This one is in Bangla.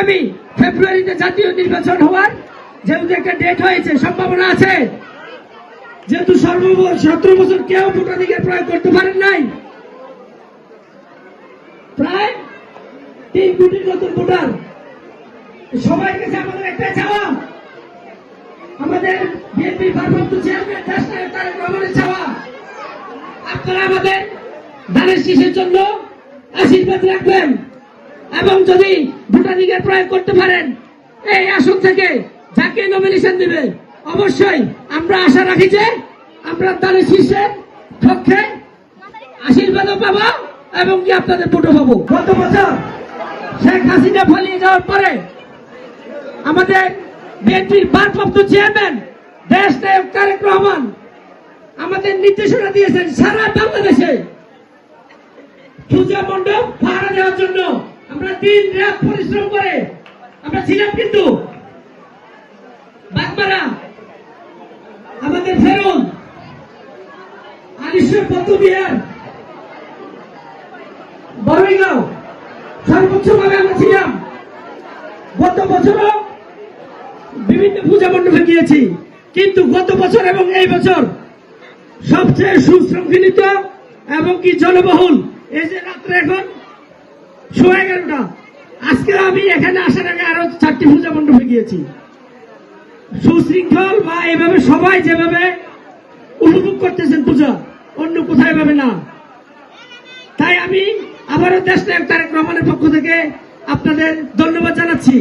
আগামী ফেব্রুয়ারিতে জাতীয় নির্বাচন হওয়ার যেহেতু একটা ডেট হয়েছে, সম্ভাবনা আছে, যেহেতু 17 বছর কেউ ভোটাধিকার প্রয়োগ করতে পারেন নাই, প্রায় 3 কোটির নতুন ভোটার। সবার কাছে আমাদের একটা চাওয়া, আমাদের বিএনপির ভারপ্রাপ্ত চেয়ারম্যান দেশ নায়ক তারেক রহমানের চাওয়া, আপনারা আমাদের ধানের শীষের জন্য আশীর্বাদ রাখবেন এবং যদি ভোটাধিকার প্রয়োগ করতে পারেন এই আসন থেকে যাকে নমিনেশন দিবে অবশ্যই আমরা আশা রাখি যে আমরা ধানের শীষের পক্ষে আশীর্বাদও পাবো এবং কি আপনাদের ভোটও পাবো। গত বছর শেখ হাসিনা পালিয়ে যাওয়ার পরে আমাদের বিএনপির ভারপ্রাপ্ত চেয়ারম্যান দেশ নায়ক তারেক রহমান আমাদের নির্দেশনা দিয়েছেন সারা বাংলাদেশে পূজা মণ্ডপ পাহারা দেওয়ার জন্য। আমরা দিন রাত পরিশ্রম করে আমরা ছিলাম, কিন্তু বাগমারা, আমাদের ফেরুন, আলিশ্বর বৌদ্ধবিহার, বড়ইগাঁও সর্বোচ্চ ভাবে আমরা ছিলাম। গত বছরও বিভিন্ন পূজা মণ্ডপে গিয়েছি, কিন্তু গত বছর এবং এই বছর সবচেয়ে সুশৃঙ্খলিত এবং কি জনবহুল এই যে রাত্রে এখন 11:30, আজকে আমি এখানে আসার আগে আরো 4টি পূজা মণ্ডপে গিয়েছি। সুশৃঙ্খল বা এইভাবে সবাই যেভাবে উপভোগ করতেছেন পূজা, অন্য কোথায় ভাবে না। তাই আমি আবারও দেশ নায়ক তারেক রহমানের পক্ষ থেকে আপনাদের ধন্যবাদ জানাচ্ছি।